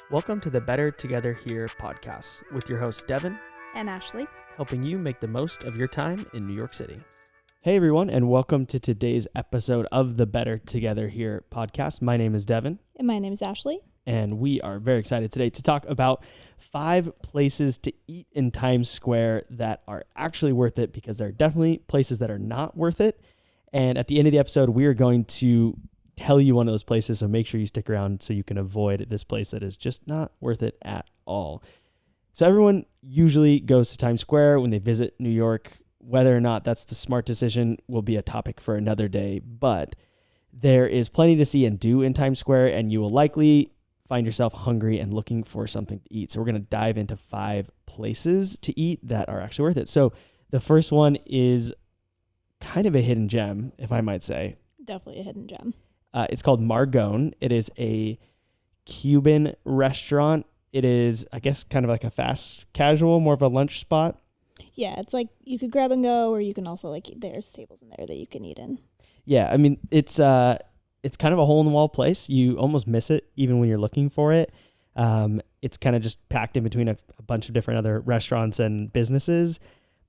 Welcome to the Better Together Here podcast with your host, Devin and Ashley, helping you make the most of your time in New York City. Hey, everyone, and welcome to today's episode of the Better Together Here podcast. My name is Devin. And my name is Ashley. And we are very excited today to talk about 5 places to eat in Times Square that are actually worth it, because there are definitely places that are not worth it. And at the end of the episode, we are going to tell you one of those places, so make sure you stick around so you can avoid this place that is just not worth it at all. So everyone usually goes to Times Square when they visit New York. Whether or not that's the smart decision will be a topic for another day, but there is plenty to see and do in Times Square, and you will likely find yourself hungry and looking for something to eat. So we're going to dive into 5 places to eat that are actually worth it. So the first one is kind of a hidden gem, if I might say. Definitely a hidden gem. It's called Margon. It is a Cuban restaurant. It is, I guess, kind of like a fast casual, more of a lunch spot. Yeah, it's like you could grab and go, or you can also there's tables in there that you can eat in. Yeah, I mean, it's kind of a hole-in-the-wall place. You almost miss it even when you're looking for it. It's kind of just packed in between a bunch of different other restaurants and businesses.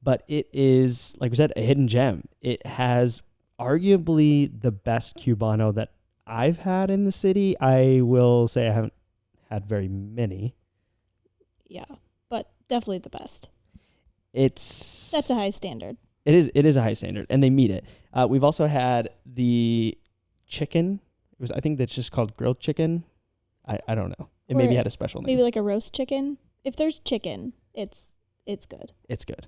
But it is, like we said, a hidden gem. It has arguably the best Cubano that I've had in the city. I will say I haven't had very many. Yeah, but definitely the best. That's a high standard. It is a high standard, and they meet it. We've also had the chicken. I think that's just called grilled chicken. I don't know. It maybe had a special name. Maybe like a roast chicken. If there's chicken, it's good. It's good.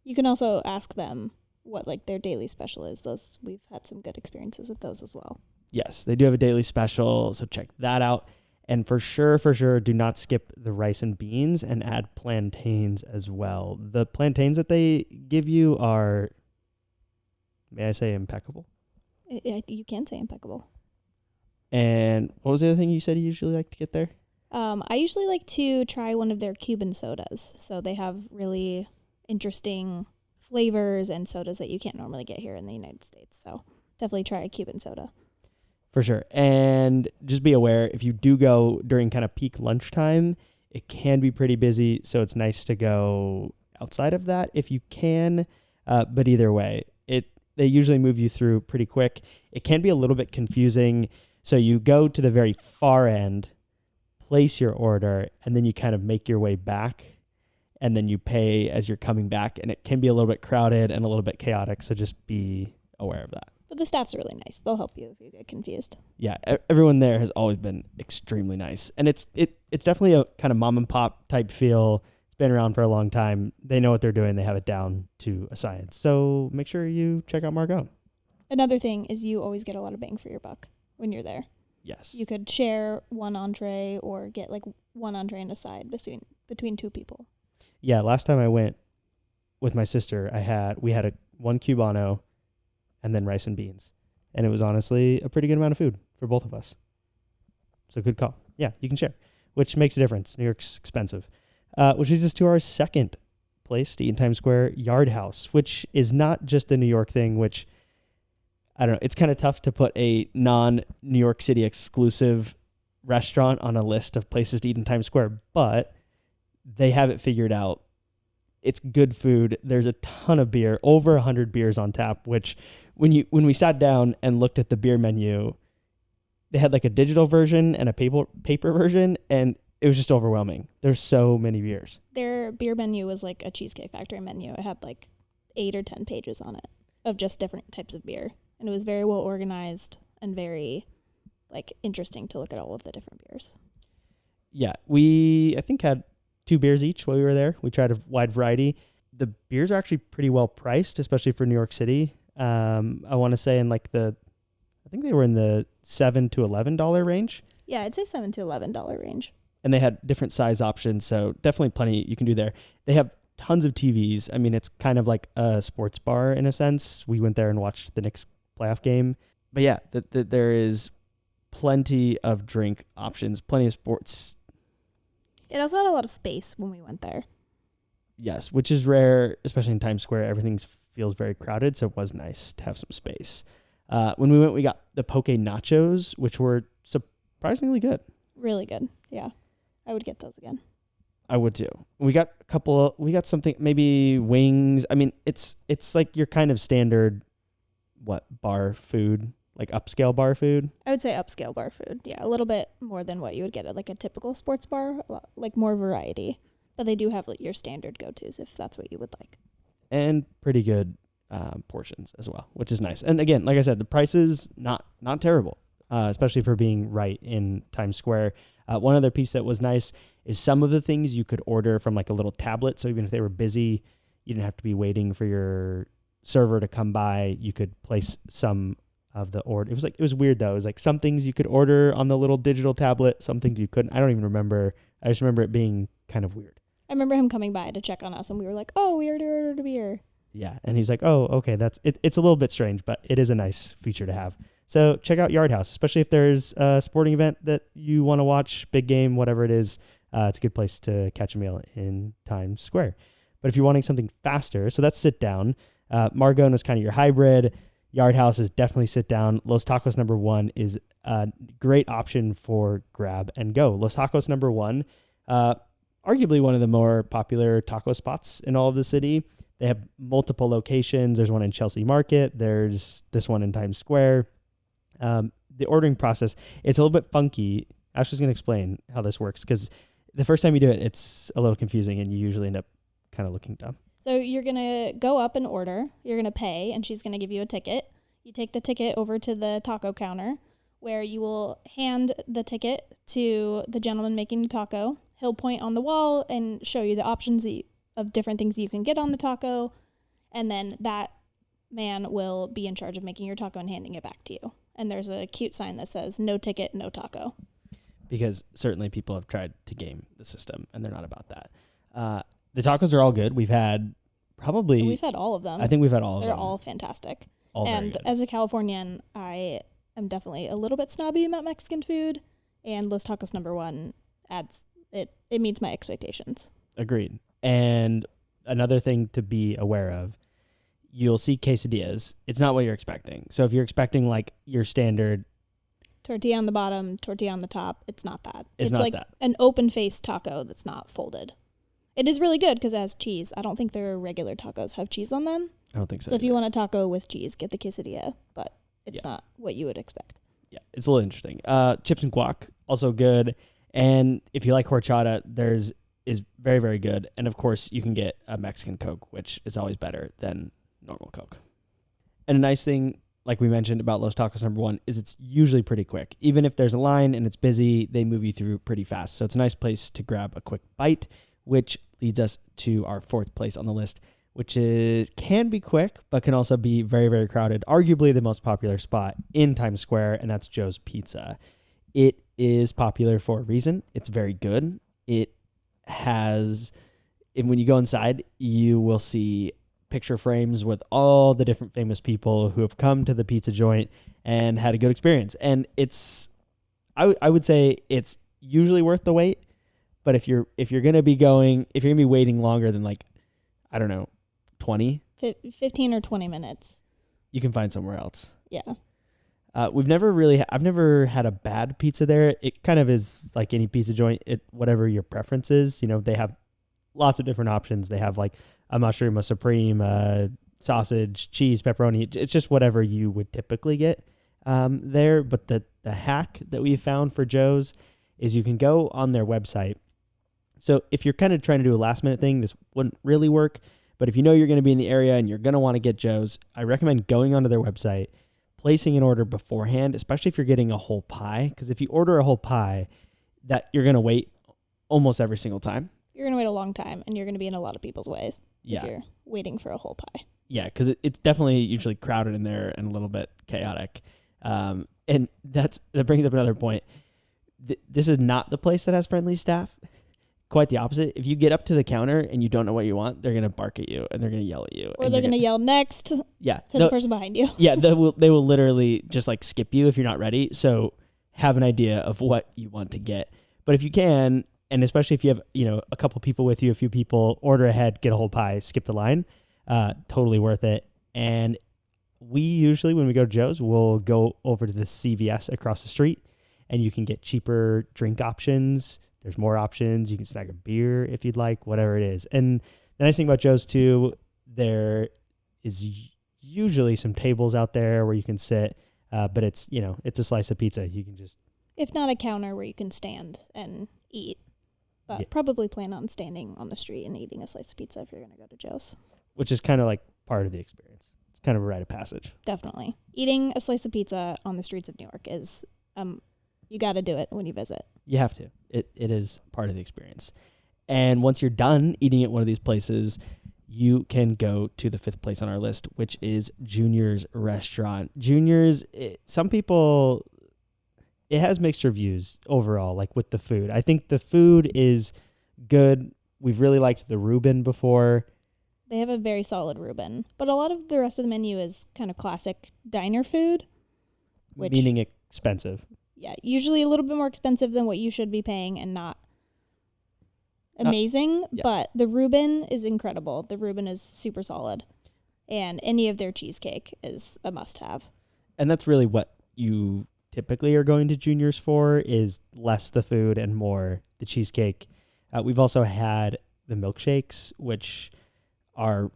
You can also ask them what their daily special is. We've had some good experiences with those as well. Yes, they do have a daily special, so check that out. And for sure, do not skip the rice and beans and add plantains as well. The plantains that they give you are, may I say, impeccable? You can say impeccable. And what was the other thing you said you usually like to get there? I usually like to try one of their Cuban sodas. So they have really interesting flavors and sodas that you can't normally get here in the United States. So definitely try a Cuban soda. For sure. And just be aware, if you do go during kind of peak lunchtime, it can be pretty busy. So it's nice to go outside of that if you can. But either way, they usually move you through pretty quick. It can be a little bit confusing. So you go to the very far end, place your order, and then you kind of make your way back. And then you pay as you're coming back. And it can be a little bit crowded and a little bit chaotic. So just be aware of that. But the staff's really nice. They'll help you if you get confused. Yeah, everyone there has always been extremely nice. And it's definitely a kind of mom and pop type feel. It's been around for a long time. They know what they're doing. They have it down to a science. So make sure you check out Margon. Another thing is you always get a lot of bang for your buck when you're there. Yes. You could share one entree or get one entree and a side between 2 people. Yeah, last time I went with my sister, we had one Cubano and then rice and beans. And it was honestly a pretty good amount of food for both of us. So good call. Yeah, you can share, which makes a difference. New York's expensive. Which leads us to our second place to eat in Times Square, Yard House, which is not just a New York thing, which, I don't know, it's kind of tough to put a non-New York City exclusive restaurant on a list of places to eat in Times Square, but they have it figured out. It's good food. There's a ton of beer, over 100 beers on tap, which when we sat down and looked at the beer menu, they had a digital version and a paper version, and it was just overwhelming. There's so many beers. Their beer menu was like a Cheesecake Factory menu. It had 8 or 10 pages on it of just different types of beer. And it was very well organized and very interesting to look at all of the different beers. Yeah, we, I think, had 2 beers each while we were there. We tried a wide variety. The beers are actually pretty well priced, especially for New York City. I want to say I think they were in the $7 to $11 range. Yeah, I'd say $7 to $11 range. And they had different size options, so definitely plenty you can do there. They have tons of TVs. I mean, it's kind of like a sports bar in a sense. We went there and watched the Knicks playoff game. But yeah, there is plenty of drink options, plenty of sports. It also had a lot of space when we went there. Yes, which is rare, especially in Times Square. Everything feels very crowded, so it was nice to have some space. When we went, we got the poke nachos, which were surprisingly good. Really good. Yeah, I would get those again. I would too. We got something, maybe wings. I mean, it's like your kind of standard, bar food, like upscale bar food. I would say upscale bar food. Yeah, a little bit more than what you would get at like a typical sports bar, like more variety. But they do have like your standard go-tos if that's what you would like. And pretty good portions as well, which is nice. And again, like I said, the prices not terrible, especially for being right in Times Square. One other piece that was nice is some of the things you could order from like a little tablet. So even if they were busy, you didn't have to be waiting for your server to come by. You could place some of the order. It was weird though. It was like some things you could order on the little digital tablet, some things you couldn't. I don't even remember. I just remember it being kind of weird. I remember him coming by to check on us, and we were like, "Oh, we already ordered a beer." Yeah, and he's like, "Oh, okay, that's it." It's a little bit strange, but it is a nice feature to have. So check out Yard House, especially if there's a sporting event that you want to watch, big game, whatever it is. It's a good place to catch a meal in Times Square. But if you're wanting something faster, so that's sit down. Margon is kind of your hybrid. Yard House is definitely sit down. Los Tacos number 1 is a great option for grab and go. Los Tacos number 1, arguably one of the more popular taco spots in all of the city. They have multiple locations. There's one in Chelsea Market. There's this one in Times Square. The ordering process, it's a little bit funky. Ashley's going to explain how this works because the first time you do it, it's a little confusing and you usually end up kind of looking dumb. So you're going to go up and order. You're going to pay, and she's going to give you a ticket. You take the ticket over to the taco counter where you will hand the ticket to the gentleman making the taco. He'll point on the wall and show you the options of different things you can get on the taco, and then that man will be in charge of making your taco and handing it back to you. And there's a cute sign that says, "No ticket, no taco." Because certainly people have tried to game the system, and they're not about that. The tacos are all good. We've had all of them. I think we've had all of them. They're all fantastic. All very and good. As a Californian, I am definitely a little bit snobby about Mexican food, and Los Tacos number 1 adds it meets my expectations. Agreed. And another thing to be aware of, you'll see quesadillas. It's not what you're expecting. So if you're expecting like your standard tortilla on the bottom, tortilla on the top, it's not that. It's not like that. An open-faced taco that's not folded. It is really good because it has cheese. I don't think their regular tacos have cheese on them. I don't think so. So if you want a taco with cheese, get the quesadilla, but it's not what you would expect. Yeah, it's a little interesting. Chips and guac, also good. And if you like horchata, is very, very good. And of course, you can get a Mexican Coke, which is always better than normal Coke. And a nice thing, like we mentioned about Los Tacos number 1, is it's usually pretty quick. Even if there's a line and it's busy, they move you through pretty fast. So it's a nice place to grab a quick bite, which leads us to our 4th place on the list, which can be quick, but can also be very, very crowded. Arguably the most popular spot in Times Square, and that's Joe's Pizza. It is popular for a reason. It's very good. And when you go inside, you will see picture frames with all the different famous people who have come to the pizza joint and had a good experience. And I would say it's usually worth the wait. But if you're going to be waiting longer than 15 or 20 minutes, you can find somewhere else. Yeah. I've never had a bad pizza there. It kind of is like any pizza joint, whatever your preference is. They have lots of different options. They have like a mushroom, a supreme, sausage, cheese, pepperoni. It's just whatever you would typically get there. But the hack that we found for Joe's is you can go on their website. So if you're kind of trying to do a last minute thing, this wouldn't really work. But if you know you're going to be in the area and you're going to want to get Joe's, I recommend going onto their website, placing an order beforehand, especially if you're getting a whole pie. Because if you order a whole pie, that you're going to wait almost every single time. You're going to wait a long time, and you're going to be in a lot of people's ways if you're waiting for a whole pie. Yeah, because it's definitely usually crowded in there and a little bit chaotic. And that brings up another point. This is not the place that has friendly staff. Quite the opposite. If you get up to the counter and you don't know what you want, they're going to bark at you and they're going to yell at you. Or they're going to yell next to the person behind you. Yeah, they will literally just like skip you if you're not ready. So have an idea of what you want to get. But if you can, and especially if you have, a couple people with you, a few people, order ahead, get a whole pie, skip the line, totally worth it. And we usually, when we go to Joe's, we'll go over to the CVS across the street. and you can get cheaper drink options. There's more options. You can snag a beer if you'd like, whatever it is. And the nice thing about Joe's too, there is usually some tables out there where you can sit, but it's, it's a slice of pizza. You can just, if not a counter where you can stand and eat, but probably plan on standing on the street and eating a slice of pizza if you're going to go to Joe's. Which is kind of like part of the experience. It's kind of a rite of passage. Definitely. Eating a slice of pizza on the streets of New York is, you got to do it when you visit. You have to. It is part of the experience. And once you're done eating at one of these places, you can go to the 5th place on our list, which is Junior's Restaurant. Junior's, some people, it has mixed reviews overall, like with the food. I think the food is good. We've really liked the Reuben before. They have a very solid Reuben, but a lot of the rest of the menu is kind of classic diner food. Meaning expensive. Yeah, usually a little bit more expensive than what you should be paying and not amazing, but the Reuben is incredible. The Reuben is super solid, and any of their cheesecake is a must-have. And that's really what you typically are going to Junior's for, is less the food and more the cheesecake. We've also had the milkshakes, which are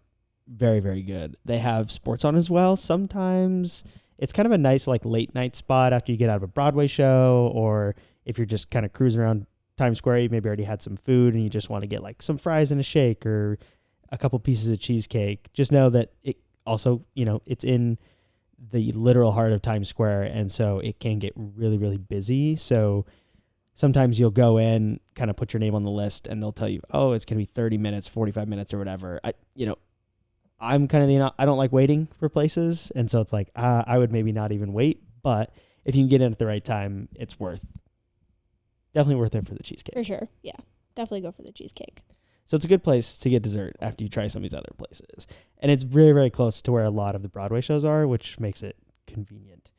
very, very good. They have sports on as well. Sometimes it's kind of a nice like late night spot after you get out of a Broadway show, or if you're just kind of cruising around Times Square, you maybe already had some food and you just want to get like some fries and a shake or a couple pieces of cheesecake. Just know that it also, it's in the literal heart of Times Square, and so it can get really, really busy. So sometimes you'll go in, kind of put your name on the list, and they'll tell you, oh, it's going to be 30 minutes, 45 minutes or whatever. I'm kind of I don't like waiting for places, and so it's like I would maybe not even wait, but if you can get in at the right time, it's definitely worth it for the cheesecake. For sure, yeah. Definitely go for the cheesecake. So it's a good place to get dessert after you try some of these other places. And it's very, very close to where a lot of the Broadway shows are, which makes it convenient.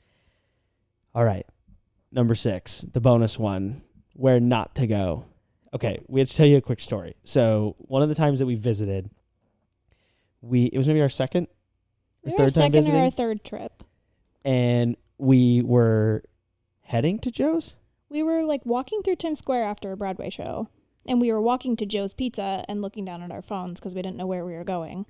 All right, number 6, the bonus one, where not to go. Okay, we have to tell you a quick story. So one of the times that we visited, it was maybe our second or third time visiting. Or our third trip. And we were heading to Joe's? We were like walking through Times Square after a Broadway show, and we were walking to Joe's Pizza and looking down at our phones because we didn't know where we were going.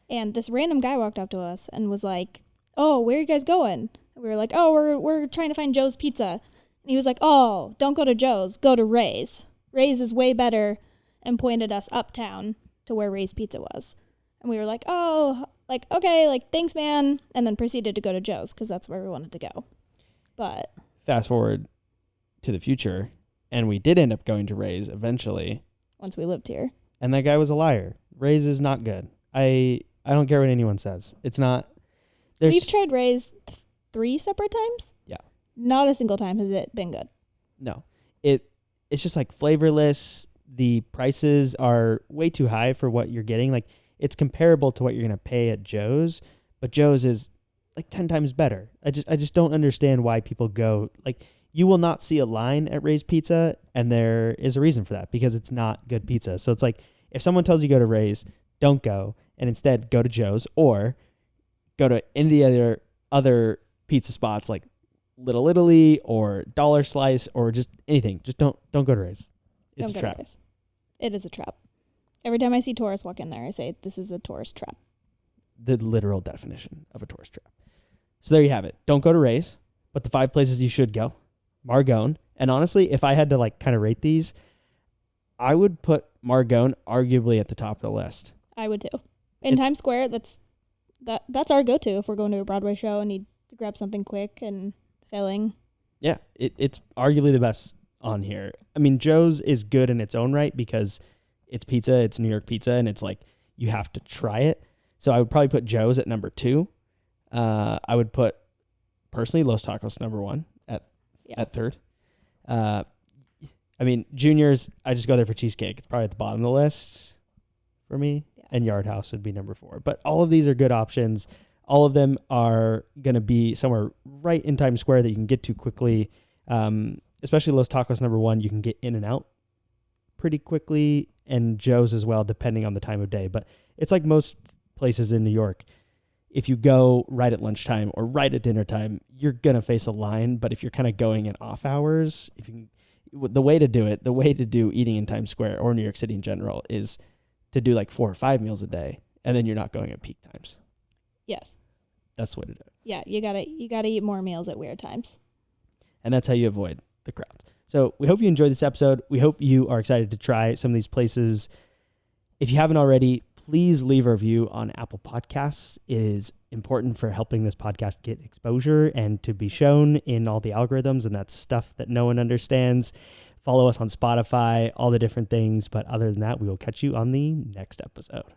And this random guy walked up to us and was like, "Oh, where are you guys going?" And we were like, "Oh, we're trying to find Joe's Pizza." And he was like, "Oh, don't go to Joe's, go to Ray's. Ray's is way better," and pointed us uptown to where Ray's Pizza was. And we were like, "Oh, like, okay, like, thanks, man." And then proceeded to go to Joe's because that's where we wanted to go. But fast forward to the future, and we did end up going to Ray's eventually. Once we lived here. And that guy was a liar. Ray's is not good. I don't care what anyone says. It's not. We've tried Ray's 3 separate times. Yeah. Not a single time has it been good. No. It's just like flavorless. The prices are way too high for what you're getting. Like, it's comparable to what you're going to pay at Joe's, but Joe's is like 10 times better. I just don't understand why people go. Like, you will not see a line at Ray's Pizza, and there is a reason for that, because it's not good pizza. So it's like, if someone tells you go to Ray's, don't go, and instead go to Joe's, or go to any of the other pizza spots like Little Italy or Dollar Slice or just anything. Just don't go to Ray's. It's a trap. It is a trap. Every time I see tourists walk in there, I say, this is a tourist trap. The literal definition of a tourist trap. So there you have it. Don't go to Ray's, but the 5 places you should go. Margon. And honestly, if I had to like kind of rate these, I would put Margon arguably at the top of the list. I would too. In Times Square, that's our go-to if we're going to a Broadway show and need to grab something quick and filling. Yeah, it's arguably the best on here. I mean, Joe's is good in its own right because it's pizza, it's New York pizza, and it's like you have to try it. So I would probably put Joe's at number 2. I would put, personally, Los Tacos number 1 at third. I mean, Junior's, I just go there for cheesecake. It's probably at the bottom of the list for me. Yeah. And Yard House would be number 4. But all of these are good options. All of them are going to be somewhere right in Times Square that you can get to quickly. Especially Los Tacos number 1, you can get in and out pretty quickly, and Joe's as well, depending on the time of day. But it's like most places in New York. if you go right at lunchtime or right at dinner time, you're going to face a line. But if you're kind of going in off hours, the way to do eating in Times Square or New York City in general is to do like 4 or 5 meals a day, and then you're not going at peak times. Yes. That's the way to do it. Yeah, you gotta eat more meals at weird times. And that's how you avoid the crowds. So we hope you enjoyed this episode. We hope you are excited to try some of these places. If you haven't already, please leave a review on Apple Podcasts. It is important for helping this podcast get exposure and to be shown in all the algorithms, and that's stuff that no one understands. Follow us on Spotify, all the different things. But other than that, we will catch you on the next episode.